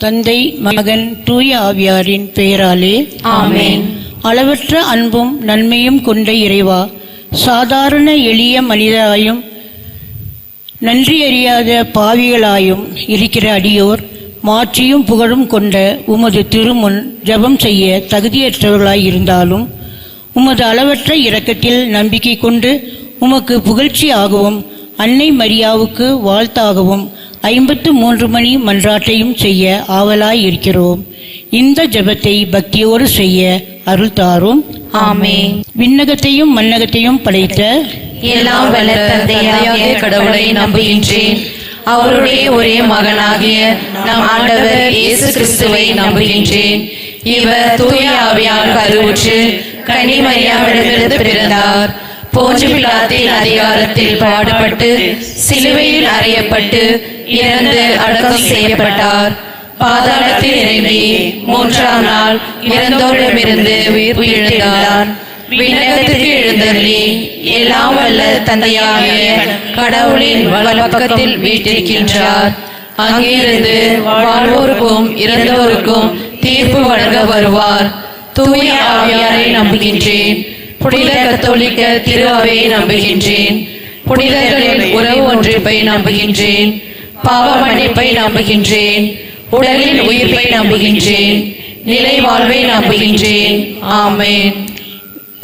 தந்தை, மகன், தூய ஆவியாரின் பெயராலே ஆமென். அளவற்ற அன்பும் நன்மையும் கொண்ட இறைவா, சாதாரண எளிய மனிதராயும் நன்றி அறியாத பாவிகளாயும் இருக்கிற அடியோர் மாற்றியும் புகழும் கொண்ட உமது திருமுன் ஜெபம் செய்ய தகுதியற்றவர்களாய் இருந்தாலும் உமது அளவற்ற இரக்கத்தில் நம்பிக்கை கொண்டு உமக்கு புகழ்ச்சியாகவும் அன்னை மரியாவுக்கு வாழ்த்தாகவும் 53 மணி மன்றாட்டையும் செய்ய ஆவலாய் இருக்கிறோம். இந்த ஜெபத்தை பக்தியோடு செய்ய அருள் தாரும். ஆமென். விண்ணகத்தையும் மண்ணகத்தையும் படைத்த எல்லாம் வல்ல தந்தையாகிய கடவுளை நம்புகின்றேன். அவருடைய ஒரே மகனாகிய நம் ஆண்டவர் இயேசு கிறிஸ்துவை நம்புகின்றேன். இவர் தூய ஆவியால் கருவுற்று கன்னிமரியாவிடமிருந்து பிறந்தார். போஞ்சு பிலாத்தின் அதிகாரத்தில் பாடுபட்டு சிலுவையில் அறையப்பட்டு இறந்து அடக்கம் செய்யப்பட்டார். பாதாளத்தில் இறங்கி 3ஆம் நாள் இறந்தோரிடமிருந்து உயிர்த்தெழுந்தார். விண்ணகத்திற்கு எழுந்தருளி எல்லாம் வல்ல தந்தையாகிய கடவுளின் வலப்பக்கத்தில் வீற்றிருக்கின்றார். அங்கிருந்து வாழ்வோருக்கும் இறந்தோருக்கும் தீர்ப்பு வழங்க வருவார். தூய ஆவியாரை நம்புகின்றேன். புனித கத்தோலிக்க திரு அவையை நம்புகின்றேன். புனிதர்களின் உறவு ஒன்றிப்பை நம்புகின்றேன். பாவ மன்னிப்பை நம்புகின்றேன். உடலின் உயிர்ப்பை நம்புகின்றேன். நிலை வாழ்வை நம்புகின்றேன். ஆமென்.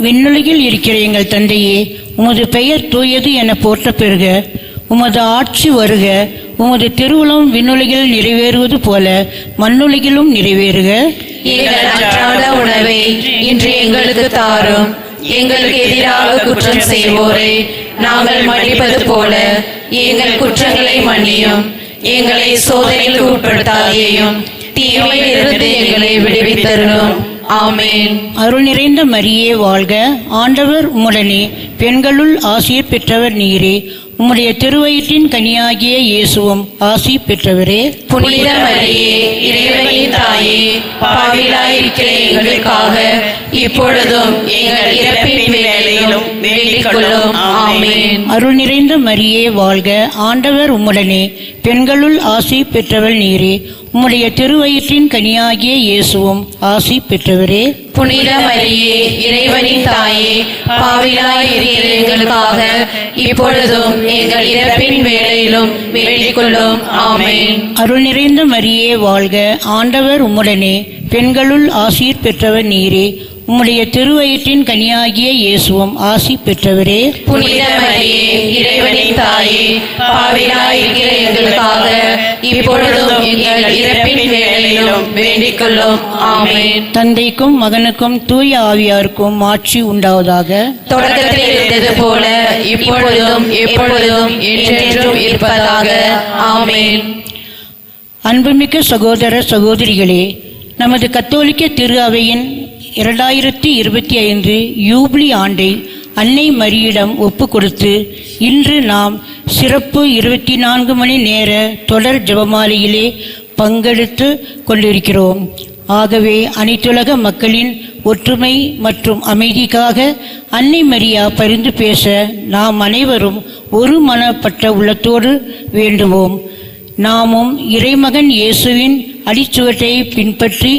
விண்ணுலகில் இருக்கிற எங்கள் தந்தையே, உமது பெயர் தூயது என போற்ற பெறுக. உமது ஆட்சி வருக. உமது திருவுளம் விண்ணுலகில் நிறைவேறுவது போல மண்ணுலகிலும் நிறைவேறுக. எங்கள் அன்றாட உணவை இன்று எங்களுக்கு தாரும். எங்களுக்கு எதிராக குற்றம் செய்வோரை நாங்கள் மன்னிப்பது போல எங்கள் குற்றங்களை மன்னியும். எங்களை சோதனைக்கு உட்படுத்தாதேயும், தீமையிலிருந்து எங்களை விடுவித்தருளும். ஆமென். அருள் நிறைந்த மரியே வாழ்க. ஆண்டவர் உம்முடனே, பெண்களுள் ஆசிர் பெற்றவர் நீரே. உம்முடைய திருவயிற்றின் கனியாகிய இயேசுவும் ஆசி பெற்றவரே. புனித மரியே, இறைவனின் தாயே, பாவிகளாயிருக்கிற எங்களுக்காக இப்பொழுதும் எங்கள் இறப்பின் வேளையிலும் வேண்டிக் கொள்ளும். ஆமென். அருள் நிறைந்த மரியே வாழ்க. ஆண்டவர் உம்முடனே, பெண்களுள் ஆசி பெற்றவர் நீரே. உம்முடைய திருவயிற்றின் கனியாகிய இயேசுவும் ஆசி பெற்றவரே. புனித மரியே, இறைவனின் தாயே, பாவிகளாயிருக்கிற எங்களுக்காக இப்பொழுதும் எங்கள் இறப்பின் வேளையிலும் வேண்டிக் கொள்ளும். ஆமென். அருள் நிறைந்த மரியே வாழ்க. ஆண்டவர் உம்முடனே, பெண்களுள் ஆசீர் பெற்றவர் நீரே. உம்முடைய திருவயிற்றின் கனியாகிய இயேசுவும் ஆசி பெற்றவரே. புனித மரியே, இறைவனின் தாயே, பாவிகளாயிருக்கிற எங்களுக்காக இப்பொழுதும் எங்கள் இறப்பின் வேளையிலும் வேண்டிக் கொள்ளும். ஆமென். தந்தைக்கும் மகனுக்கும் தூய ஆவியாருக்கும் ஆட்சி உண்டாவதாக. தொடக்கத்தில் இருந்தது போல இப்பொழுதும் எப்பொழுதும் என்றென்றும் இருப்பதாக. ஆமென். அன்புமிக்க சகோதர சகோதரிகளே, நமது கத்தோலிக்க திரு அவையின் 2025 யூபிலி ஆண்டை அன்னை மரியிடம் ஒப்பு கொடுத்து இன்று நாம் சிறப்பு 24 மணி நேர தொடர் ஜெபமாலையிலே பங்கெடுத்து கொண்டிருக்கிறோம். ஆகவே அனைத்துலக மக்களின் ஒற்றுமை மற்றும் அமைதிக்காக அன்னை மரியா பரிந்து பேச நாம் அனைவரும் ஒரு மனப்பட்ட உள்ளத்தோடு வேண்டுவோம். நாமும் இறைமகன் இயேசுவின் அடிச்சுவட்டை பின்பற்றி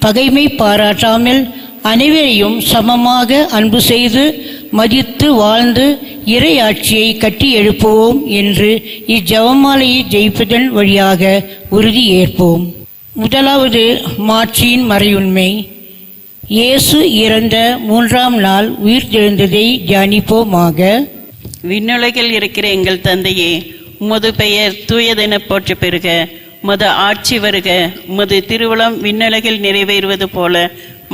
பகைமை பாராட்டாமல் அனைவரையும் சமமாக அன்பு செய்து மதித்து வாழ்ந்து இறை ஆட்சியை கட்டி எழுப்புவோம் என்று இஜெபமாலையை ஜெயிப்பதன் வழியாக உறுதி ஏற்போம். முதலாவது மாட்சியின் மறையுண்மை. இயேசு இறந்த 3ஆம் நாள் உயிர்த்தெழுந்ததை தியானிப்போமாக. விண்ணுலகில் இருக்கிற எங்கள் தந்தையே, உமது பெயர் தூயதென போற்ற பெறுக. உமது ஆட்சி வருக. உமது திருவுளம் விண்ணுலகில் நிறைவேறுவது போல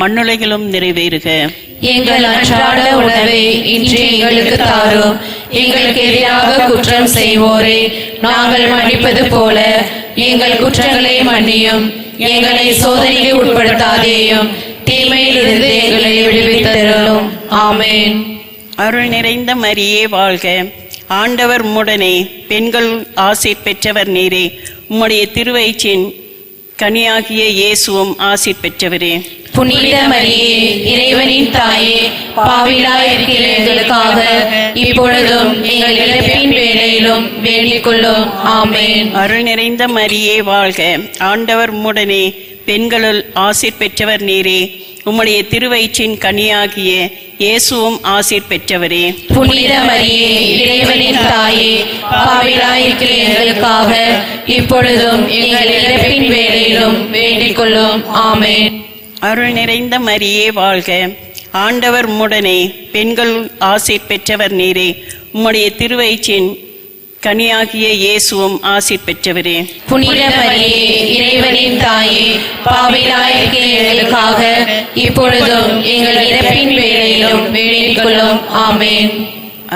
மண்ணுலகிலும் நிறைவேறுக. எங்கள் அன்றாட உணவை இன்று எங்களுக்கு தாரும். எங்களுக்கு எதிராக குற்றம் செய்வோரை நாங்கள் மன்னிப்பது போல எங்கள் குற்றங்களை மன்னியும். எங்களை சோதனைக்கு உட்படுத்தாதேயும், தீமையிலிருந்து எங்களை விடுவித்தருளும். ஆமென். அருள் நிறைந்த மரியே வாழ்க. ஆண்டவர் உம்முடனே, பெண்கள் ஆசீர் பெற்றவர் நீரே. உம்முடைய திருவயிற்றின் கனியாகிய இயேசுவும் ஆசி பெற்றவரே. புனித மரியே, இறைவனின் தாயே, பாவிகளாயிருக்கிற எங்களுக்காக இப்பொழுதும் எங்கள் இறப்பின் வேளையிலும் வேண்டிக் கொள்ளும். ஆமென். அருள் நிறைந்த மரியே வாழ்க, ஆண்டவர் உம்முடனே, பெண்களுள் ஆசீர் பெற்றவர் நீரே. உம்முடைய திருவயிற்றின் கனியாகிய இயேசுவும் ஆசீர் பெற்றவரே. புனித மரியே, இறைவனின் தாயே, பாவிகளாயிருக்கிற எங்களுக்காக இப்பொழுதும் எங்கள் இறப்பின் வேளையிலும் வேண்டிக் கொள்ளும். ஆமென். அருள் நிறைந்த மரியே வாழ்க, ஆண்டவர் உம்முடனே, பெண்களுள் ஆசீர் பெற்றவர் நீரே. உம்முடைய திருவயிற்றின் கனியாகிய இயேசுவும் ஆசீர் பெற்றவரே. புனித மரியே, இறைவனின் தாயே, பாவிகளாயிருக்கிற எங்களுக்காக இப்பொழுதும் எங்கள் இறப்பின் வேளையிலும் வேண்டிக் கொள்ளும். ஆமென்.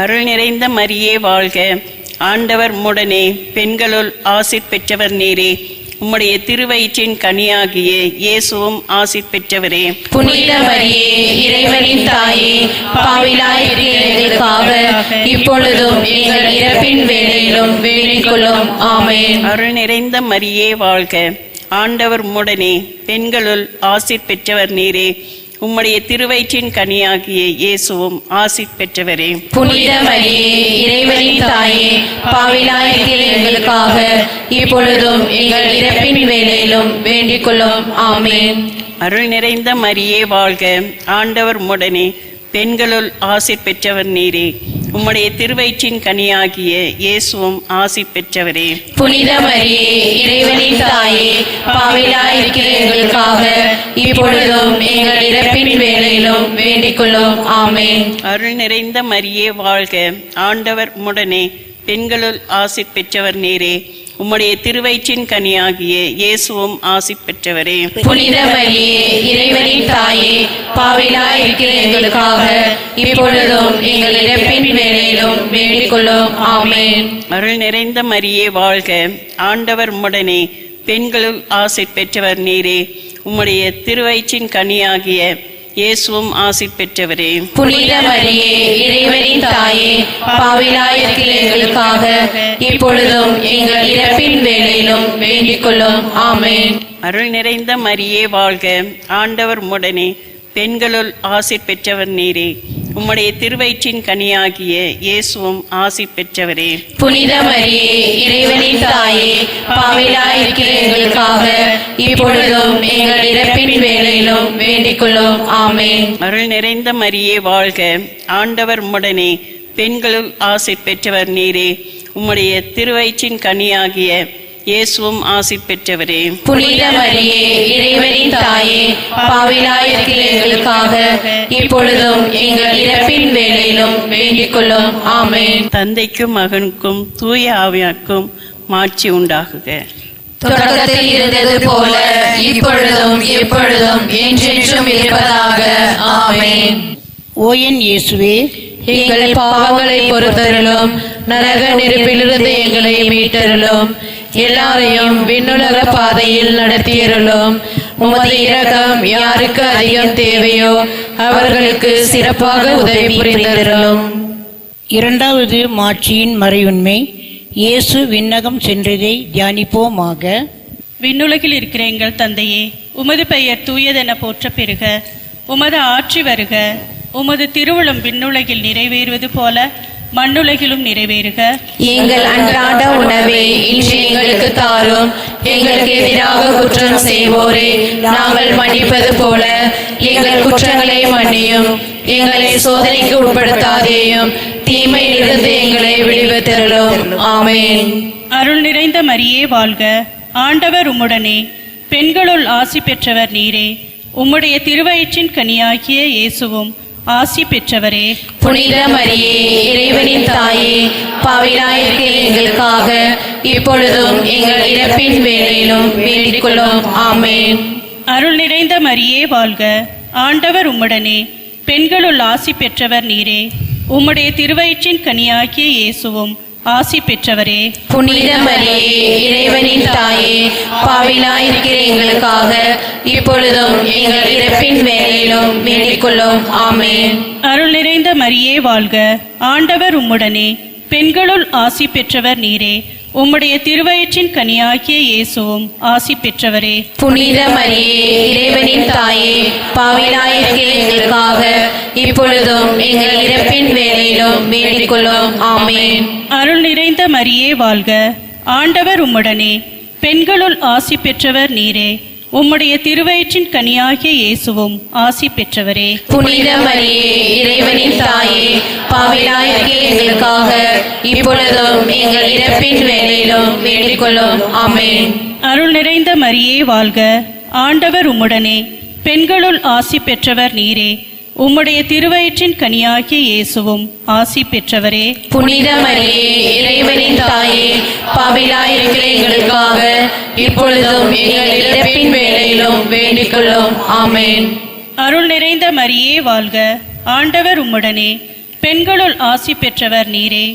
அருள் நிறைந்த மரியே வாழ்க, ஆண்டவர் உம்முடனே, பெண்களுள் ஆசீர் பெற்றவர் நீரே. உம்முடைய திருவயிற்றின் கனியாகிய இயேசுவும் ஆசீர் பெற்றவரே. புனித மரியே, இறைவனின் தாயே, பாவிகளாயிருக்கிற எங்களுக்காக இப்பொழுதும் எங்கள் இறப்பின் வேளையிலும் வேண்டிக் கொள்ளும். ஆமென். அருள் நிறைந்த மரியே வாழ்க, ஆண்டவர் உம்முடனே, பெண்களுள் ஆசீர் பெற்றவர் நீரே. உம்முடைய திருவயிற்றின் கனியாகிய இயேசுவும் ஆசீர் பெற்றவரே. புனித மரியே, இறைவனின் தாயே, பாவிகளாயிருக்கிற எங்களுக்காக இப்பொழுதும் எங்கள் இறப்பின் வேளையிலும் வேண்டிக் கொள்ளும். ஆமென். அருள் நிறைந்த மரியே வாழ்க, ஆண்டவர் உம்முடனே, பெண்களுள் ஆசீர் பெற்றவர் நீரே. உம்முடைய திருவயிற்றின் கனியாகிய இயேசுவும் ஆசீர் பெற்றவரே. புனித மரியே, இறைவனின் தாயே, பாவிகளாயிருக்கிற எங்களுக்காக இப்பொழுதும் எங்கள் இறப்பின் வேளையிலும் வேண்டிக் கொள்ளும். ஆமென். அருள் நிறைந்த மரியே வாழ்க, ஆண்டவர் உம்முடனே, பெண்களுள் ஆசீர் பெற்றவர் நீரே. உம்முடைய திருவயிற்றின் கனியாகிய இயேசுவும் ஆசீர் பெற்றவரே. புனித மரியே, இறைவனின் தாயே, பாவிகளாயிருக்கிற எங்களுக்காக இப்பொழுதும் எங்கள் இறப்பின் வேளையிலும் வேண்டிக் கொள்ளும். ஆமென். அருள் நிறைந்த மரியே வாழ்க, ஆண்டவர் உம்முடனே, பெண்களுள் ஆசீர் பெற்றவர் நீரே. உம்முடைய திருவயிற்றின் கனியாகிய இயேசுவும் ஆசீர் பெற்றவரே. புனித மரியே, இறைவனின் தாயே, பாவிகளாயிருக்கிற எங்களுக்காக இப்பொழுதும் எங்கள் இறப்பின் வேளையிலும் வேண்டிக் கொள்ளும். ஆமென். அருள் நிறைந்த மரியே வாழ்க, ஆண்டவர் உம்முடனே, பெண்களுள் ஆசீர் பெற்றவர் நீரே. உம்முடைய திருவயிற்றின் கனியாகிய இயேசுவும் ஆசீர் பெற்றவரே. புனித மரியே, இறைவனின் தாயே, பாவிகளாயிருக்கிற எங்களுக்காக இப்பொழுதும் எங்கள் இறப்பின் வேளையிலும் வேண்டிக் கொள்ளும். ஆமென். அருள் நிறைந்த மரியே வாழ்க, ஆண்டவர் உம்முடனே, பெண்களுள் ஆசீர் பெற்றவர் நீரே. உம்முடைய திருவயிற்றின் கனியாகிய இயேசுவும் ஆசீர் பெற்றவரே. புனித மரியே, இறைவனின் தாயே, பாவிகளாயிருக்கிற எங்களுக்காக இப்பொழுதும் எங்கள் இறப்பின் வேளையிலும் வேண்டிக் கொள்ளும். ஆமென். தந்தைக்கும் மகனுக்கும் தூய ஆவியாருக்கும் மாட்சி உண்டாகுக. தொடக்கத்தில் இருந்தது போல இப்பொழுதும் எப்பொழுதும் என்றென்றும் இருப்பதாக. ஆமென். ஓ என் இயேசுவே, எங்கள் பாவங்களை பொறுத்தருளும், நரக நெருப்பிலிருந்து எங்களை மீட்டருளும், எல்லாரையும் விண்ணுலக பாதையில் நடத்தியருளும். உமது இரக்கம் யாருக்கு அதிகம் தேவையோ அவர்களுக்கு சிறப்பாக உதவி புரிந்தருளும். இரண்டாவது மாட்சியின் மறையுண்மை. இயேசு விண்ணகம் சென்றதை தியானிப்போமாக. விண்ணுலகில் இருக்கிற எங்கள் தந்தையே, உமது பெயர் தூயதென போற்ற பெறுக. உமது ஆட்சி வருக. உமது திருவுளம் விண்ணுலகில் நிறைவேறுவது போல மண்ணுலகிலும் நிறைவேறுக. எங்கள் அன்றாட உணவை இன்று எங்களுக்கு தாரும். எங்களுக்கு எதிராக குற்றம் செய்வோரே நாங்கள் மன்னிப்பது போல எங்கள் குற்றங்களை மன்னியும். எங்களை சோதனைக்கு உட்படுத்தாதேயும், தீமையிலிருந்து எங்களை விடுவித்தருளும். ஆமென். அருள் நிறைந்த மரியே வாழ்க, ஆண்டவர் உம்முடனே, பெண்களுள் ஆசி பெற்றவர் நீரே. உம்முடைய திருவயிற்றின் கனியாகிய இயேசுவும் ஆசி பெற்றவரே. புனித மரியே, இறைவனின் தாயே, பாவிகளாயிருக்கிற எங்களுக்காக இப்பொழுதும் எங்கள் இறப்பின் வேளையிலும் வேண்டிக் கொள்ளும். ஆமென். அருள் நிறைந்த மரியே வாழ்க, ஆண்டவர் உம்முடனே, பெண்களுள் ஆசி பெற்றவர் நீரே. உம்முடைய திருவயிற்றின் கனியாகிய இயேசுவும் ஆசி பெற்றவரே. புனித மரியே, இறைவனின் தாயே, பாவிகளாயிருக்கிற எங்களுக்காக இப்பொழுதும் எங்கள் இறப்பின் வேளையிலும் வேண்டிக் கொள்ளும். ஆமென். அருள் நிறைந்த மரியே வாழ்க, ஆண்டவர் உம்முடனே, பெண்களுள் ஆசி பெற்றவர் நீரே. உம்முடைய திருவயிற்றின் கனியாகிய இயேசுவும் ஆசி பெற்றவரே. புனித மரியே, இறைவனின் தாயே, பாவிகளாயிருக்கிற எங்களுக்காக இப்பொழுதும் எங்கள் இறப்பின் வேளையிலும் வேண்டிக் கொள்ளும். ஆமென். அருள் நிறைந்த மரியே வாழ்க, ஆண்டவர் உம்முடனே, பெண்களுள் ஆசி பெற்றவர் நீரே. உம்முடைய திருவயிற்றின் கனியாகிய இயேசுவும் ஆசி பெற்றவரே. புனித மரியே, இறைவனின் தாயே, பாவிகளாயிருக்கிற எங்களுக்காக இப்பொழுதும் எங்கள் இறப்பின் வேளையிலும் வேண்டிக் கொள்ளும். ஆமென். அருள் நிறைந்த மரியே வாழ்க, ஆண்டவர் உம்முடனே, பெண்களுள் ஆசி பெற்றவர் நீரே. உம்முடைய திருவயிற்றின் கனியாகிய இயேசுவும் ஆசி பெற்றவரே. புனித மரியே, இறைவனின் தாயே, பாவிகளாயிருக்கிற எங்களுக்காக இப்பொழுதும் எங்கள் இறப்பின் வேளையிலும் வேண்டிக் கொள்ளும். ஆமென். அருள் நிறைந்த மரியே வாழ்க, ஆண்டவர் உம்முடனே, பெண்களுள் ஆசி பெற்றவர் நீரே.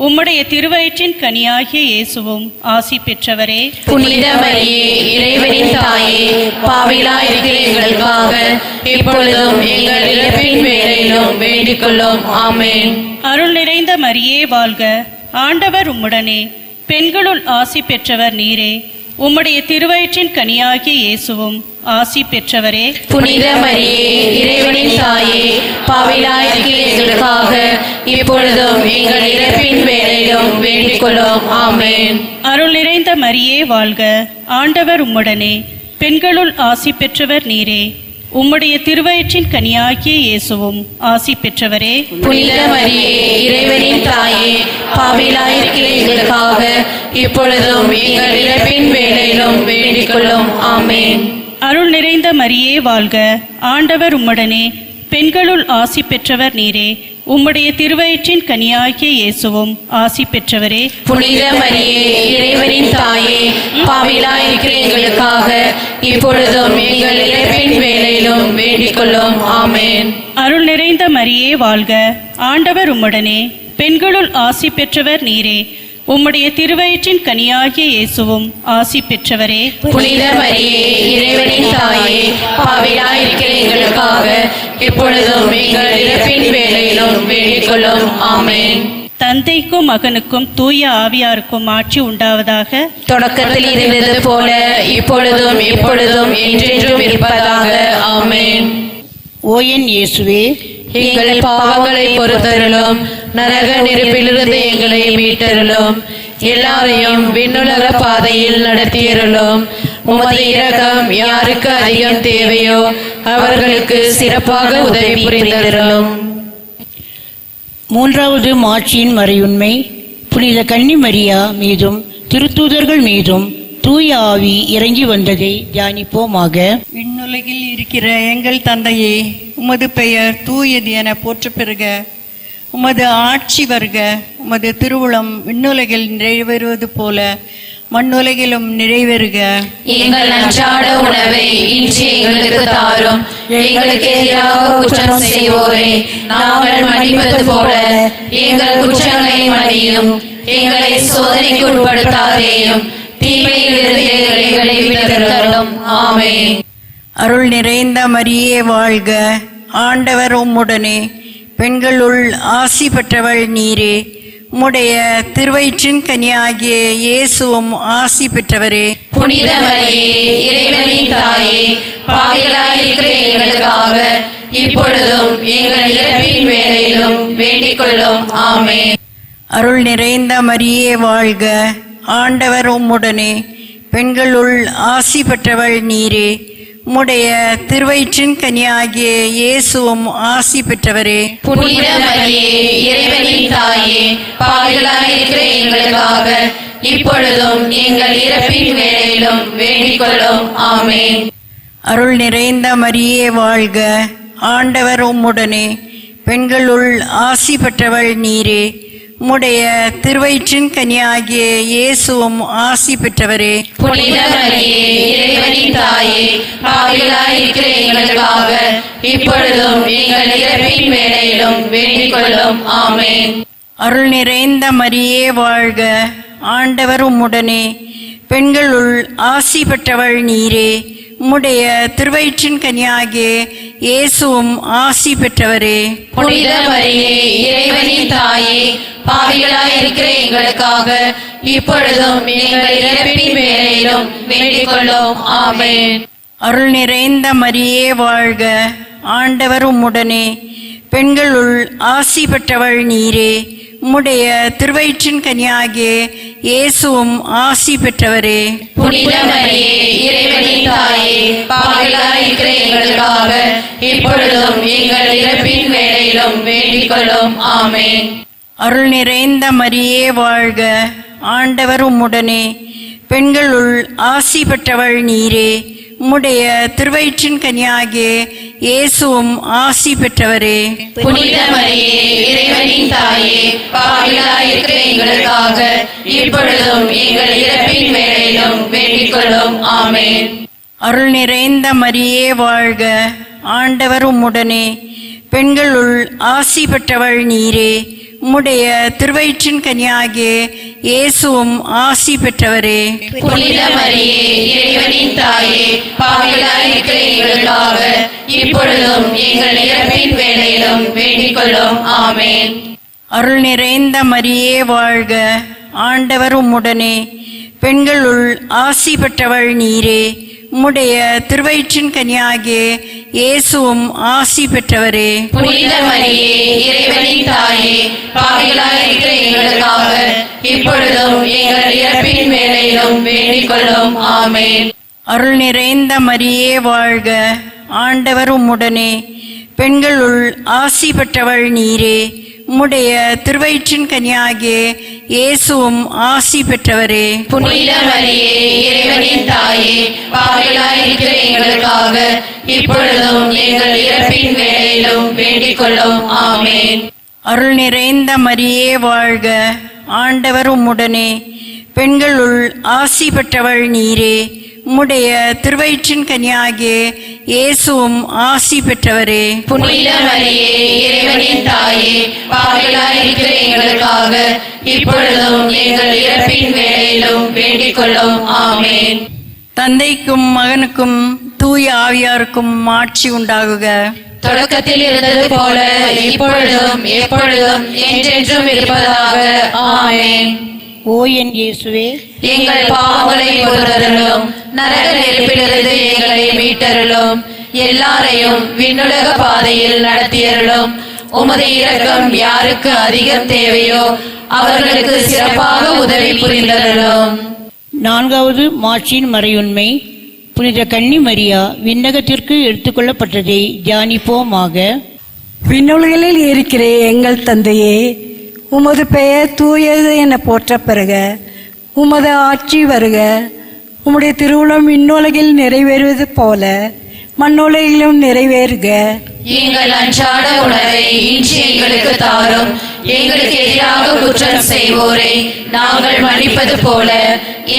உம்முடைய திருவயிற்றின் கனியாகிய இயேசுவும் ஆசி பெற்றவரே. புனித மரியே, இறைவனின் தாயே, பாவிகளாயிருக்கிற எங்களுக்காக இப்பொழுதும் எங்கள் இறப்பின் வேளையிலும் வேண்டிக் கொள்ளும். ஆமென். அருள் நிறைந்த மரியே வாழ்க, ஆண்டவர் உம்முடனே, பெண்களுள் ஆசி பெற்றவர் நீரே. உம்முடைய திருவயிற்றின் கனியாகிய இயேசுவும் ஆசி பெற்றவரே. புனித மரியே, இறைவனின் தாயே, பாவிகளாயிருக்கிற எங்களுக்காக இப்பொழுதும் எங்கள் இறப்பின் வேளையிலும் வேண்டிக் கொள்ளும். ஆமென். அருள் நிறைந்த மரியே வாழ்க, ஆண்டவர் உம்முடனே, பெண்களுள் ஆசி பெற்றவர் நீரே. உம்முடைய திருவயிற்றின் கனியாகிய இயேசுவும் ஆசி பெற்றவரே. புனித மரியே, இறைவனின் தாயே, பாவிகளாயிருக்கிற எங்களுக்காக இப்பொழுதும் எங்கள் இறப்பின் வேளையிலும் வேண்டிக் கொள்ளும். ஆமென். அருள் நிறைந்த மரியே வாழ்க, ஆண்டவர் உம்முடனே, பெண்களுள் ஆசி பெற்றவர் நீரே. உம்முடைய திருவயிற்றின் கனியாகிய இயேசுவும் ஆசி பெற்றவரே. புனித மரியே, இறைவனின் தாயே, பாவிகளாயிருக்கிற எங்களுக்காக இப்பொழுதும் எங்கள் இறப்பின் வேளையிலும் வேண்டிக் கொள்ளும். ஆமென். அருள் நிறைந்த மரியே வாழ்க, ஆண்டவர் உம்முடனே, பெண்களுள் ஆசி பெற்றவர் நீரே. உம்முடைய திருவயிற்றின் கனியாகிய இயேசுவும் ஆசி பெற்றவரே. புனித மரியே, இறைவனின் தாயே, பாவிகளாயிருக்கிற எங்களுக்காக இப்பொழுதும் எங்கள் இறப்பின் வேளையிலும் வேண்டிக் கொள்ளும். ஆமென். தந்தைக்கும் மகனுக்கும் தூய ஆவியாருக்கும் ஆட்சி உண்டாவதாக. தொடக்கத்தில் இருந்தது போல இப்பொழுதும் எப்பொழுதும் என்றென்றும் இருப்பதாக. ஆமென். ஓ என் இயேசுவே, எங்கள் பாவங்களை பொறுத்தருளும், நரக நெருப்பிலிருந்து எங்களை மீட்டருளும், எல்லாரையும் விண்ணுலக பாதையில் நடத்தியருளும். உமது இரக்கம் யாருக்கு அதிகம் தேவையோ அவர்களுக்கு சிறப்பாக உதவி புரிந்தருளும். மூன்றாவது மாட்சியின் மறையுண்மை. புனித கன்னி மரியா மீதும் திருத்தூதர்கள் மீதும் தூய ஆவி இறங்கி வந்ததை தியானிப்போமாக. விண்ணுலகில் இருக்கிற எங்கள் தந்தையே, உமது பெயர் தூயது என போற்ற பெறுக. உமது ஆட்சி வருக. உமது திருவுளம் விண்ணுலகில் நிறைவேறுவது போல மண்ணுலகிலும் நிறைவேறுக. எங்கள் அன்றாட உணவை இன்று எங்களுக்கு தாரும். எங்களுக்கு எதிராக குற்றம் செய்வோரை நாங்கள் மன்னிப்பது போல எங்கள் குற்றங்களை மன்னியும். எங்களை சோதனைக்கு உட்படுத்தாதேயும், தீமையிலிருந்து எங்களை விடுவித்தருளும். ஆமென். அருள் நிறைந்த மரியே வாழ்க, ஆண்டவர் உம்முடனே, பெண்களுள் ஆசி பெற்றவள் நீரே. உம்முடைய திருவயிற்றின் கனியாகிய இயேசுவும் ஆசி பெற்றவரே. புனித மரியே, இறைவனின் தாயே, பாவிகளாயிருக்கிற எங்களுக்காக இப்பொழுதும் எங்கள் இறப்பின் வேளையிலும் வேண்டிக் கொள்ளும். ஆமென். அருள் நிறைந்த மரியே வாழ்க, ஆண்டவர் உம்முடனே, பெண்களுள் ஆசி பெற்றவள் நீரே. உம்முடைய திருவயிற்றின் கனியாகிய இயேசுவும் ஆசி பெற்றவரே. புனித மரியே, இறைவனின் தாயே, பாவிகளாயிருக்கிற எங்களுக்காக இப்பொழுதும் எங்கள் இறப்பின் வேளையிலும் வேண்டிக் கொள்ளும். ஆமென். அருள் நிறைந்த மரியே வாழ்க, ஆண்டவர் உம்முடனே, பெண்களுள் ஆசி பெற்றவள் நீரே. உம்முடைய திருவயிற்றின் கனியாகிய இயேசுவும் ஆசி பெற்றவரே. புனித மரியே, இறைவனின் தாயே, பாவிகளாயிருக்கிற எங்களுக்காக இப்பொழுதும் எங்கள் இறப்பின் வேளையிலும் வேண்டிக் கொள்ளும். ஆமென். அருள் நிறைந்த மரியே வாழ்க, ஆண்டவர் உம்முடனே, பெண்களுள் ஆசி பெற்றவள் நீரே. உம்முடைய திருவயிற்றின் கனியாகிய இயேசுவும் ஆசி பெற்றவரே. புனித மரியே, இறைவனின் தாயே, பாவிகளாய் இருக்கிற எங்களுக்காக இப்பொழுதும் எங்கள் இறப்பின் வேளையிலும் வேண்டிக் கொள்ளும். ஆமென். அருள் நிறைந்த மரியே வாழ்க, ஆண்டவர் உம்முடனே, பெண்களுள் ஆசி பெற்றவள் நீரே. உம்முடைய திருவயிற்றின் கனியாகிய இயேசுவும் ஆசி பெற்றவரே. புனித மரியே, இறைவனின் தாயே, பாவிகளாய் இருக்கிற எங்களுக்காக இப்பொழுதும் எங்கள் இறப்பின் வேளையிலும் வேண்டிக் கொள்ளும். ஆமென். அருள் நிறைந்த மரியே வாழ்க, ஆண்டவர் உம்முடனே, பெண்களுள் ஆசி பெற்றவள் நீரே. உம்முடைய திருவயிற்றின் கனியாகிய இயேசுவும் ஆசி பெற்றவரே. புனித மரியே, இறைவனின் தாயே, பாவிகளாய் இருக்கிற எங்களுக்காக இப்பொழுதும் எங்கள் இறப்பின் வேளையிலும் வேண்டிக் கொள்ளும். ஆமென். அருள் நிறைந்த மரியே வாழ்க, ஆண்டவர் உம்முடனே, பெண்களுள் ஆசி பெற்றவள் நீரே. உம்முடைய திருவயிற்றின் கனியாகிய இயேசுவும் ஆசி பெற்றவரே. புனித மரியே, இறைவனின் தாயே, பாவிகளாய் இருக்கிற எங்களுக்காக இப்பொழுதும் எங்கள் இறப்பின் வேளையிலும் வேண்டிக் கொள்ளும். ஆமென். அருள் நிறைந்த மரியே வாழ்க, ஆண்டவர் உம்முடனே, பெண்களுள் ஆசி பெற்றவள் நீரே. உம்முடைய திருவயிற்றின் கனியாகிய இயேசுவும் ஆசி பெற்றவரே. புனித மரியே, இறைவனின் தாயே, பாவிகளாய் இருக்கிற எங்களுக்காக இப்பொழுதும் எங்கள் இறப்பின் வேளையிலும் வேண்டிக் கொள்ளும். ஆமென். அருள் நிறைந்த மரியே வாழ்க, ஆண்டவர் உம்முடனே, பெண்களுள் ஆசி பெற்றவள் நீரே. உம்முடைய திருவயிற்றின் கனியாகிய இயேசுவும் ஆசி பெற்றவரே. புனித மரியே, இறைவனின் தாயே, பாவிகளாய் இருக்கிற எங்களுக்காக இப்பொழுதும் எங்கள் இறப்பின் வேளையிலும் வேண்டிக் கொள்ளும். ஆமென். அருள் நிறைந்த மரியே வாழ்க, ஆண்டவர் உம்முடனே, பெண்களுள் ஆசி பெற்றவள் நீரே. உம்முடைய திருவயிற்றின் கனியாகிய இயேசுவும் ஆசி பெற்றவரே. புனித மரியே, இறைவனின் தாயே, பாவிகளாய் இருக்கிற எங்களுக்காக இப்பொழுதும் எங்கள் இறப்பின் வேளையிலும் வேண்டிக் கொள்ளும். ஆமென். தந்தைக்கும் மகனுக்கும் தூய ஆவியாருக்கும் ஆட்சி உண்டாகுக. தொடக்கத்தில் இருந்தது போல இப்பொழுதும் எப்பொழுதும் என்றென்றும் இருப்பதாக. ஆமென். ஓ என் இயேசுவே, எங்கள் பாவங்களை பொறுத்தருளும், நரக நெருப்பிலிருந்து எங்களை மீட்டருளும், எல்லாரையும் விண்ணுலக பாதையில் நடத்தியருளும். உமது இரக்கம் யாருக்கு அதிகம் தேவையோ அவர்களுக்கு சிறப்பாக உதவி புரிந்தருளும். நான்காவது மாட்சியின் மறையுண்மை. புனித கன்னி மரியா விண்ணகத்திற்கு எடுத்துக்கொள்ளப்பட்டதை தியானிப்போமாக. விண்ணுலகில் இருக்கிற எங்கள் தந்தையே, உமது பெயர் தூயது என போற்ற பெறுக. உமது ஆட்சி வருக. உம்முடைய திருவுளம் விண்ணுலகில் நிறைவேறுவது போல மண்ணுலகிலும் நிறைவேறுக. எங்கள் அன்றாட உணவை இன்று எங்களுக்கு தாரும். எங்களுக்கு எதிராக குற்றம் செய்வோரை நாங்கள் மன்னிப்பது போல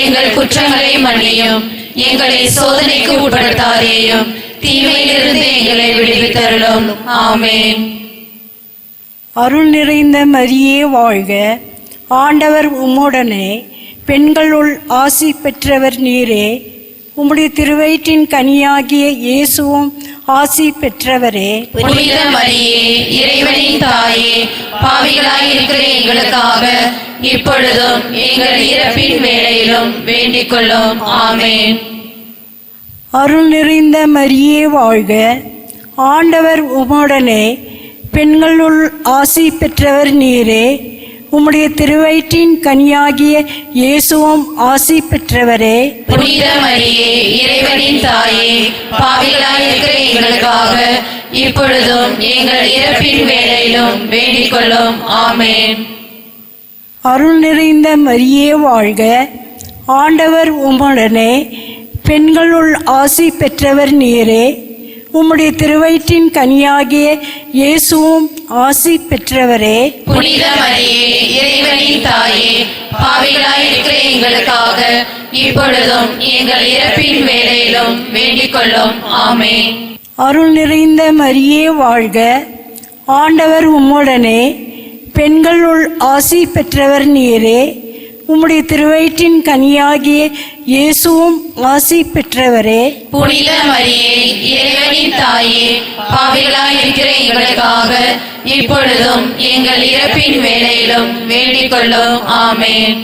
எங்கள் குற்றங்களை மன்னியும். எங்களை சோதனைக்கு உட்படுத்தாதேயும், தீமையிலிருந்து எங்களை விடுவித்தருளும். ஆமென். அருள் நிறைந்த மரியே வாழ்க, ஆண்டவர் உம்முடனே, பெண்களுள் ஆசி பெற்றவர் நீரே. உம்முடைய திருவயிற்றின் கனியாகிய இயேசுவும் ஆசி பெற்றவரே. புனித மரியே, இறைவனின் தாயே, பாவிகளாய் இருக்கிற எங்களுக்காக இப்பொழுதும் எங்கள் இறப்பின் வேளையிலும் வேண்டிக் கொள்ளும். ஆமென். அருள் நிறைந்த மரியே வாழ்க, ஆண்டவர் உம்முடனே, பெண்களுள் ஆசி பெற்றவர் நீரே. உம்முடைய திருவயிற்றின் கனியாகிய இயேசுவும் ஆசி பெற்றவரே. புனித மரியே, இறைவனின் தாயே, பாவிகளாய் இருக்கிற எங்களுக்காக இப்பொழுதும் எங்கள் இறப்பின் வேளையிலும் வேண்டிக் கொள்ளும். ஆமென். அருள் நிறைந்த மரியே வாழ்க, ஆண்டவர் உம்முடனே, பெண்களுள் ஆசி பெற்றவர் நீரே. உம்முடைய திருவயிற்றின் கனியாகிய இயேசுவும் ஆசி பெற்றவரே. புனித மரியே, இறைவனின் தாயே, பாவிகளாய் இருக்கிற எங்களுக்காக இப்பொழுதும் எங்கள் இறப்பின் வேளையிலும் வேண்டிக் கொள்ளும். ஆமென். அருள் நிறைந்த மரியே வாழ்க, ஆண்டவர் உம்முடனே, பெண்களுள் ஆசி பெற்றவர் நீரே. உம்முடைய திருவயிற்றின் கனியாகிய இயேசுவும் ஆசி பெற்றவரே. புனித மரியே, இறைவனின் தாயே, பாவிகளாய் இருக்கிற எங்களுக்காக இப்பொழுதும் எங்கள் இறப்பின் வேளையிலும் வேண்டிக் கொள்ளும். ஆமென்.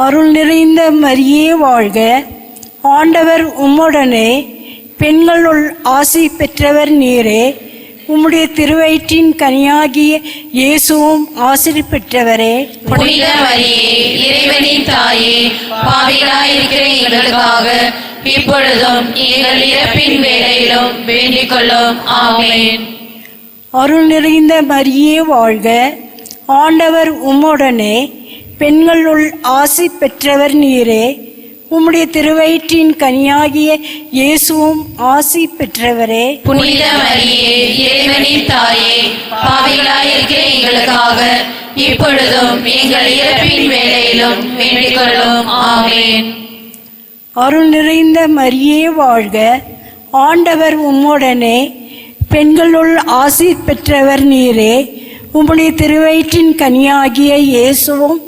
அருள் நிறைந்த மரியே வாழ்க. ஆண்டவர் உம்முடனே, பெண்களுள் ஆசி பெற்றவர் நீரே. உம்முடைய திருவயிற்றின் கனியாகிய இயேசுவும் ஆசி பெற்றவரே. புனித மரியே, இறைவனின் தாயே, பாவிகளாய் இருக்கிற எங்களுக்காக இப்பொழுதும் எங்கள் இறப்பின் வேளையிலும் வேண்டிக் கொள்ளும். ஆமென். அருள் நிறைந்த மரியே வாழ்க. ஆண்டவர் உம்முடனே, பெண்களுள் ஆசி பெற்றவர் நீரே. உம்முடைய திருவயிற்றின் கனியாகிய இயேசுவும் ஆசி பெற்றவரே. புனித மரியே, இறைவனின் தாயே, பாவிகளாய் இருக்கிற எங்களுக்காக இப்பொழுதும் எங்கள் இறப்பின் வேளையிலும் வேண்டிக் கொள்ளும். ஆமென். அருள் நிறைந்த மரியே வாழ்க. ஆண்டவர் உம்முடனே, பெண்களுள் ஆசி பெற்றவர் நீரே. உம்முடைய திருவயிற்றின் கனியாகிய இயேசுவும்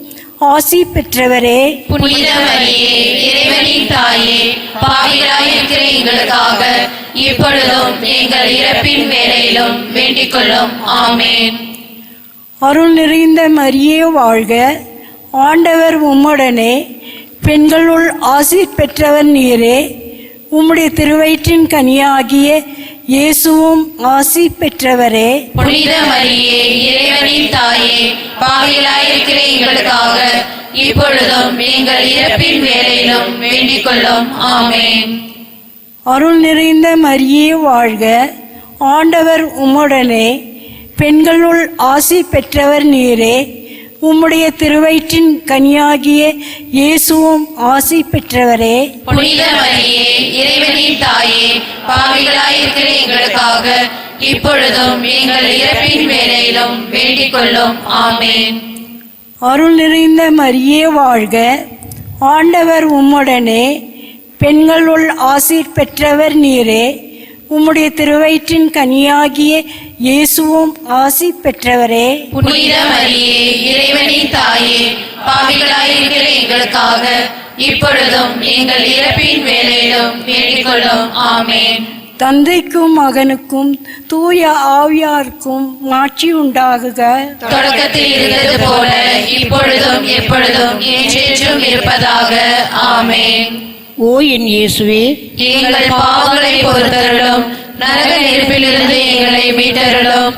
ஆசி பெற்றவரே. புனித மரியே, இறைவனின் தாயே, பாவிகளாய் இருக்கிற எங்களுக்காக இப்பொழுதும் எங்கள் இறப்பின் வேளையிலும் வேண்டிக் கொள்ளும். ஆமென். அருள் நிறைந்த மரியே வாழ்க. ஆண்டவர் உம்முடனே, பெண்களுள் ஆசி பெற்றவர் நீரே. உம்முடைய திருவயிற்றின் கனியாகிய இயேசுவும் ஆசி பெற்றவரே. புனித மரியே, இறைவனின் தாயே, பாவிகளாய் இருக்கிற எங்களுக்காக இப்பொழுதும் எங்கள் இறப்பின் வேளையிலும் வேண்டிக் கொள்ளும். ஆமென். அருள் நிறைந்த மரியே வாழ்க. ஆண்டவர் உம்முடனே, பெண்களுள் ஆசி பெற்றவர் நீரே. உம்முடைய திருவயிற்றின் கனியாகிய இயேசுவும் ஆசி பெற்றவரே. புனித மரியே, இறைவனின் தாயே, பாவிகளாய் இருக்கிற எங்களுக்காக இப்பொழுதும் எங்கள் இறப்பின் வேளையிலும் வேண்டிக் கொள்ளும். ஆமென். அருள் நிறைந்த மரியே வாழ்க. ஆண்டவர் உம்முடனே, பெண்களுள் ஆசி பெற்றவர் நீரே. உம்முடைய திருவயிற்றின் கனியாகிய இயேசுவும் ஆசி பெற்றவரே. புனித மரியே, இறைவனின் தாயே, பாவிகளாய் இருக்கிற எங்களுக்காக இப்பொழுதும் எங்கள் இறப்பின் வேளையிலும் வேண்டிக் கொள்ளும். ஆமென். தந்தைக்கும் மகனுக்கும் தூய ஆவியாருக்கும் மாட்சி உண்டாகுக. தொடக்கத்தில் இருந்தது போல இப்பொழுதும் எப்பொழுதும் என்றென்றும் இருப்பதாக. ஆமென். ஓ என் இயேசுவே, எங்கள் பாவங்களை பொறுத்தருளும், நரக நெருப்பிலிருந்து எங்களை மீட்டருளும்,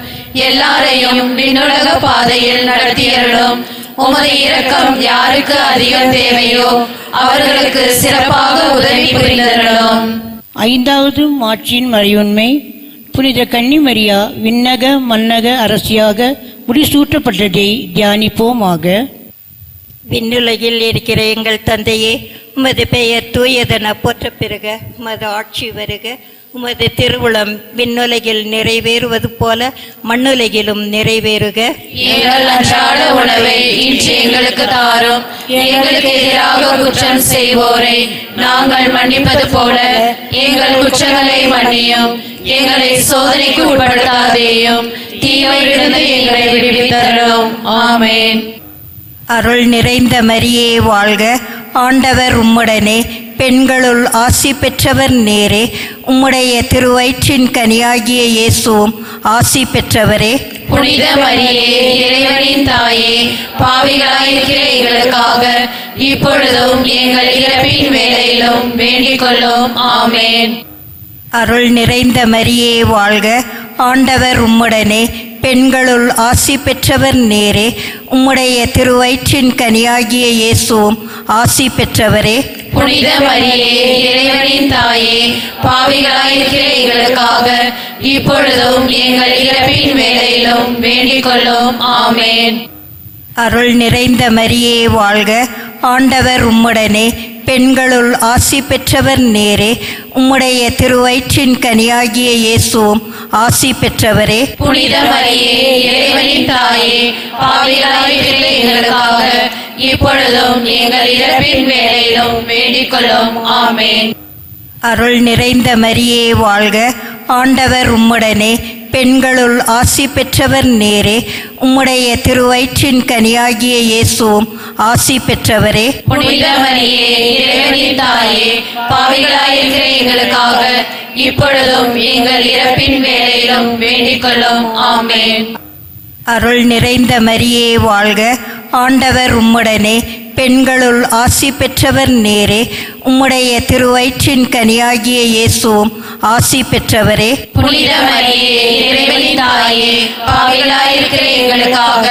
எல்லாரையும் விண்ணுலக பாதையில் நடத்தியருளும். உமது இரக்கம் யாருக்கு அதிகம் தேவையோ அவர்களுக்கு சிறப்பாக உதவி புரிந்தருளும். ஐந்தாவது மாட்சியின் மறையுண்மை. புனித கன்னிமரியா விண்ணக மன்னக அரசியாக முடிசூட்டப்பட்டதை தியானிப்போமாக. விண்ணுலகில் இருக்கிற எங்கள் தந்தையே, உமது பெயர் தூயதென போற்ற பெறுக. உமது ஆட்சி வருக. உமது திருவுளம் விண்ணுலகில் நிறைவேறுவது போல மண்ணுலகிலும் நிறைவேறுக. எங்கள் அன்றாட உணவை இன்று எங்களுக்கு தாரும். எங்களுக்கு எதிராக குற்றம் செய்வோரை நாங்கள் மன்னிப்பது போல எங்கள் குற்றங்களை மன்னியும். எங்களை சோதனைக்கு உட்படுத்தாதேயும், தீமையிலிருந்து எங்களை விடுவித்தருளும். ஆமென். அருள் நிறைந்த மரியே வாழ்க. ஆண்டவர் உம்முடனே, பெண்களுள் ஆசி பெற்றவர் நேரே. உம்முடைய திருவயிற்றின் கனியாகிய இயேசுவும் ஆசி பெற்றவரே. புனித மரியே, இறைவனின் தாயே, பாவிகளாய் இருக்கிற எங்களுக்காக இப்பொழுதும் எங்கள் இறப்பின் வேளையிலும் வேண்டிக் கொள்ளும். ஆமென். அருள் நிறைந்த மரியே வாழ்க. ஆண்டவர் உம்முடனே, பெண்களுள் ஆசி பெற்றவர் நேரே. உம்முடைய திருவயிற்றின் கனியாகிய இயேசுவும் ஆசி பெற்றவரே. புனித மரியே, இறைவனின் தாயே, பாவிகளாய் இருக்கிற எங்களுக்காக இப்பொழுதும் எங்கள் இறப்பின் வேளையிலும் வேண்டிக் கொள்ளும். ஆமென். அருள் நிறைந்த மரியே வாழ்க. ஆண்டவர் உம்முடனே, பெண்களுள் ஆசி பெற்றவர் நேரே. உம்முடைய திருவயிற்றின் கனியாகிய இயேசுவும் ஆசி பெற்றவரே. புனித மரியே, இறைவனின் தாயே, பாவிகளாய் இருக்கிற எங்களுக்காக இப்பொழுதும் எங்கள் இறப்பின் வேளையிலும் வேண்டிக் கொள்ளும். ஆமென். அருள் நிறைந்த மரியே வாழ்க. ஆண்டவர் உம்முடனே, பெண்களுள் ஆசி பெற்றவர் நேரே. உம்முடைய திருவயிற்றின் கனியாகிய இயேசுவும் ஆசி பெற்றவரே. புனித மரியே இறைவனின் தாயே, பாவிகளாயிருக்கிற எங்களுக்காக இப்பொழுதும் எங்கள் இறப்பின் வேளையிலும் வேண்டிக் கொள்ளும். ஆமென். அருள் நிறைந்த மரியே வாழ்க, ஆண்டவர் உம்முடனே. பெண்களுள் ஆசி பெற்றவர் நேரே. உம்முடைய திருவயிற்றின் கனியாகிய இயேசுவும் ஆசி பெற்றவரே. புனித மரியே இறைவனின் தாயே, பாவிகளாயிருக்கிற எங்களுக்காக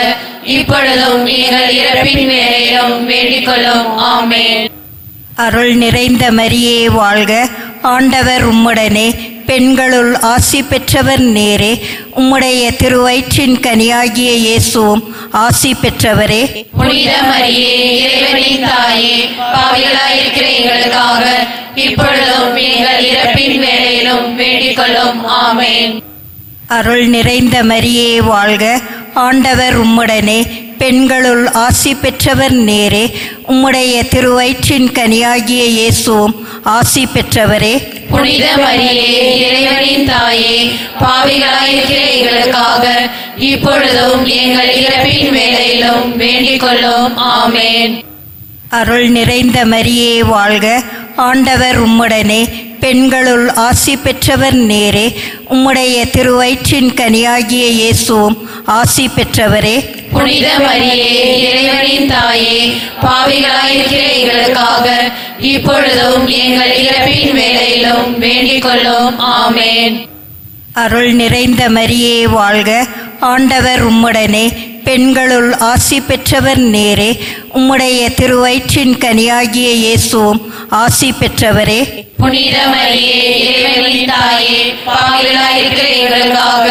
இப்பொழுதும் எங்கள் இறப்பின் வேளையிலும் வேண்டிக் கொள்ளும். ஆமென். அருள் நிறைந்த மரியே வாழ்க, ஆண்டவர் உம்முடனே. பெண்களுள் ஆசி பெற்றவர் நேரே. உம்முடைய திருவயிற்றின் கனியாகிய இயேசுவும் ஆசி பெற்றவரே. புனித மரியே இறைவனின் தாயே, பாவிகளாயிருக்கிற எங்களுக்காக இப்பொழுதும் எங்கள் இறப்பின் வேளையிலும் வேண்டிக் கொள்ளும். ஆமென். அருள் நிறைந்த மரியே வாழ்க, ஆண்டவர் உம்முடனே. பெண்களுள் ஆசி பெற்றவர் நேரே. உம்முடைய திருவயிற்றின் கனியாகிய இயேசுவும் ஆசி பெற்றவரே. புனித மரியே இறைவனின் தாயே, பாவிகளாயிருக்கிற எங்களுக்காக இப்பொழுதும் எங்கள் இறப்பின் வேளையிலும் வேண்டிக் கொள்ளும். ஆமென். அருள் நிறைந்த மரியே வாழ்க, ஆண்டவர் உம்முடனே. பெண்களுள் ஆசி பெற்றவர் நேரே. உம்முடைய திருவயிற்றின் கனியாகிய இயேசுவும் ஆசி பெற்றவரே. புனித மரியே இறைவனின் தாயே, பாவிகளாயிருக்கிற எங்களுக்காக இப்பொழுதும் எங்கள் இறப்பின் வேளையிலும் வேண்டிக் கொள்ளும். ஆமென். அருள் நிறைந்த மரியே வாழ்க, ஆண்டவர் உம்முடனே. பெண்களுள் ஆசி பெற்றவர் நேரே. உம்முடைய திருவயிற்றின் கனியாகிய இயேசுவும் ஆசி பெற்றவரே. புனித மரியே இறைவனின் தாயே, பாவிகளாயிருக்கிற எங்களுக்காக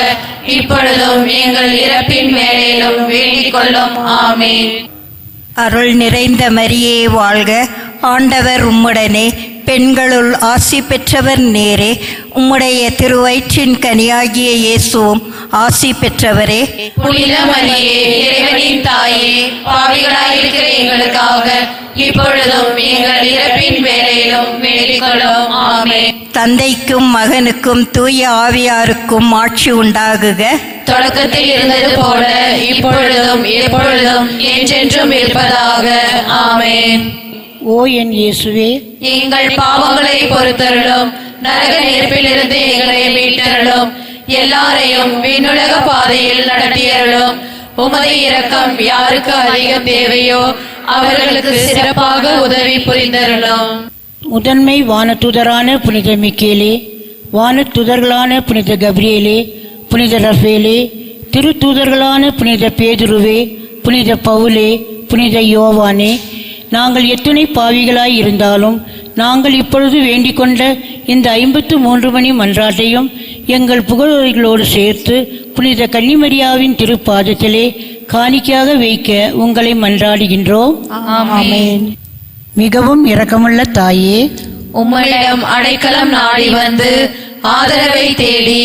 இப்பொழுதும் எங்கள் இறப்பின் வேளையிலும் வேண்டிக் கொள்ளும். ஆமென். அருள் நிறைந்த மரியே வாழ்க, ஆண்டவர் உம்முடனே. பெண்களுள் ஆசி பெற்றவர் நேரே. உம்முடைய திருவயிற்றின் கனியாகிய இயேசுவும் ஆசி பெற்றவரே. புனித மரியே இறைவனின் தாயே, பாவிகளாயிருக்கிற எங்களுக்காக இப்பொழுதும் எங்கள் இறப்பின் வேளையிலும் வேண்டிக் கொள்ளும். ஆமென். தந்தைக்கும் மகனுக்கும் தூய ஆவியாருக்கும் ஆட்சி உண்டாகுக. தொடக்கத்தில் இருந்தது போல இப்பொழுதும் எப்பொழுதும் என்றென்றும் இருப்பதாக. ஆமென். ஓ என் இயேசுவே, எங்கள் பாவங்களை பொறுத்தருளும், நரக நெருப்பிலிருந்து எங்களை மீட்டருளும், எல்லாரையும் விண்ணுலக பாதையில் நடத்தியருளும். உமது இரக்கம் யாருக்கு அதிகம் தேவையோ அவர்களுக்கு சிறப்பாக உதவி புரிந்தருளும். முதன்மை வானதூதரான புனித மிக்கேலே, வானதூதர்களான புனித கப்ரியேலே, புனித ரஃபேலே, திருத்தூதர்களான புனித பேதுருவே, புனித பவுலே, புனித யோவானே, நாங்கள் எத்தனை பாவிகளாய் இருந்தாலும் நாங்கள் இப்பொழுது வேண்டிக் கொண்ட இந்த 53 மணி மன்றாட்டையும் எங்கள் புகழோடு சேர்த்து புனித கன்னிமரியாவின் திருப்பாதத்திலே காணிக்கையாக வைக்க உங்களை மன்றாடுகின்றோம். ஆமென். மிகவும் இரக்கமுள்ள தாயே, உம்மிடம் அடைக்கலம் நாடி வந்து ஆதரவை தேடி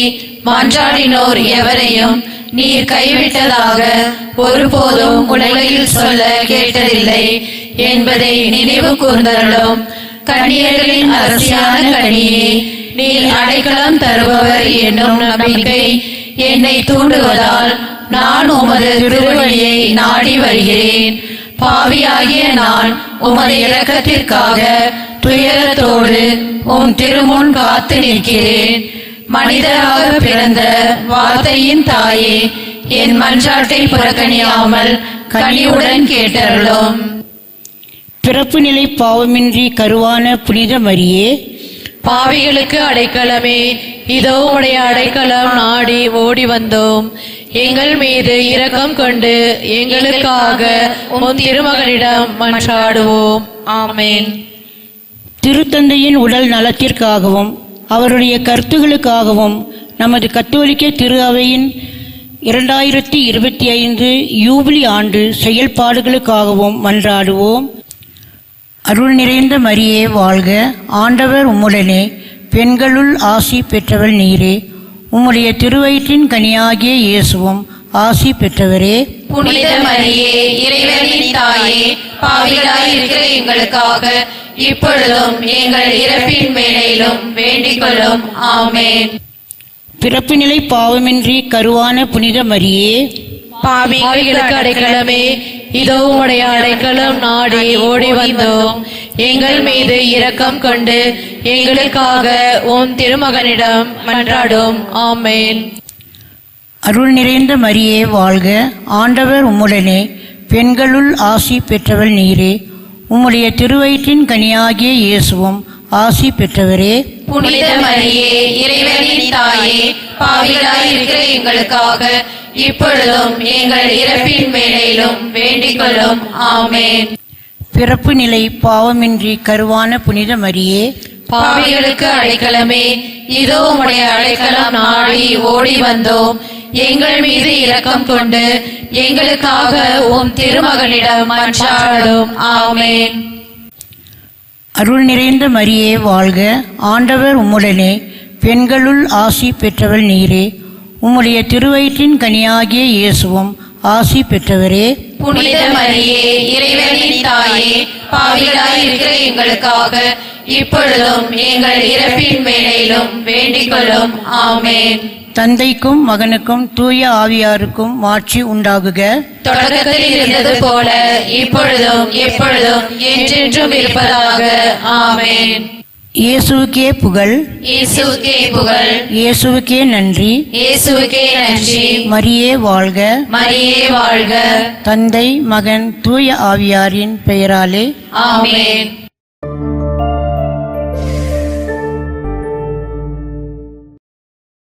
மன்றாடினோர் எவரையும் நீர் கைவிட்டதாக ஒருபோதும் உலகில் சொல்ல கேட்டதில்லை என்பதை நினைவு கூர்ந்தருளும். கன்னியர்களின் அரசியான கனியே, நீர் அடைக்கலம் தருபவர் என்னும் நம்பிக்கை என்னை தூண்டுவதால் நான் உமது திருவழியை நாடி வருகிறேன். பாவியாகிய நான் உமது இரக்கத்திற்காக துயரத்தோடு உம் திருமுன் காத்து நிற்கிறேன். மனிதராக பிறந்த வார்த்தையின் தாயே, என் மன்றாட்டை புறக்கணியாமல் கனிவுடன் கேட்டருளும். பிறப்பு நிலை பாவமின்றி கருவான புனித மரியே, பாவிகளுக்கு அடைக்கலமே, இதோ உடைய அடைக்கலம் நாடி ஓடி வந்தோம். எங்கள் மீது இரக்கம் கொண்டு எங்களுக்காக உம் திருமகனிடம் மன்றாடுவோம். ஆமென். திருத்தந்தையின் உடல் நலத்திற்காகவும் அவருடைய கருத்துகளுக்காகவும் நமது கத்தோலிக்க திரு அவையின் 2025 யூபிலி ஆண்டு செயல்பாடுகளுக்காகவும் மன்றாடுவோம். அருள் நிறைந்த மரியே வாழ்க, ஆண்டவர் உம்முடனே. பெண்களுள் ஆசி பெற்றவள் நீரே. உம்முடைய திருவயிற்றின் கனியாகிய இயேசுவும் ஆசி பெற்றவரே. புனித மரியே இறைவனின் தாயே, பாவிகளாய் இருக்கிற எங்களுக்காக இப்பொழுதும் எங்கள் இறப்பின் வேளையிலும் வேண்டிக் கொள்ளும். ஆமென். பிறப்பு நிலை பாவமின்றி கருவான புனித மரியே, பாவிகளுக்கு அடைக்கலமே, இதோ உடைய அடைக்கலம் நாடி ஓடி வந்தோம். எங்கள் மீது இரக்கம் கொண்டு எங்களுக்காக உம் திருமகனிடம் மன்றாடும். ஆமேன். அருள் நிறைந்த மரியே வாழ்க, ஆண்டவர் உம்முடனே, பெண்களுள் ஆசி பெற்றவள் நீரே. உம்முடைய திருவயிற்றின் கனியாகிய இயேசுவும் ஆசி பெற்றவரே. புனித மரியே, இறைவனின் தாயே, பாவிகளாய் இருக்கிற எங்களுக்காக இப்பொழுதும் எங்கள் இறப்பின் வேளையிலும் வேண்டிக் கொள்ளும். ஆமேன். பிறப்பு நிலை பாவமின்றி கருவான புனித மரியே, பாவிகளுக்கு அடைக்கலமே, இதோ உடைய அடைக்கலம் நாடி ஓடி வந்தோம். எங்கள் மீது இரக்கம் கொண்டு எங்களுக்காக உம் திருமகனிடம் மன்றாடும். ஆமேன். அருள் நிறைந்த மரியே வாழ்க, ஆண்டவர் உம்முடனே, பெண்களுள் ஆசி பெற்றவள் நீரே. உம்முடைய திருவயிற்றின் கனியாகிய இயேசுவும் ஆசி பெற்றவரே. புனித மரியே, இறைவனின் தாயே, பாவிகளாய் இருக்கிற எங்களுக்காக இப்பொழுதும் எங்கள் இறப்பின் வேளையிலும் வேண்டிக் கொள்ளும். ஆமேன். தந்தைக்கும் மகனுக்கும் தூய ஆவியாருக்கும் மாட்சி உண்டாகுக. தொடக்கத்தில் இருந்தது போல இப்பொழுதும் எப்பொழுதும் என்றென்றும் இருப்பதாக. ஆமேன். இயேசுவுக்கே புகழ், இயேசுவுக்கே புகழ், இயேசுவுக்கே நன்றி, இயேசுவுக்கே நன்றி. மரியே வாழ்க. மரியே வாழ்க. தந்தை மகன் தூய ஆவியாரின் பெயராலே ஆமேன்.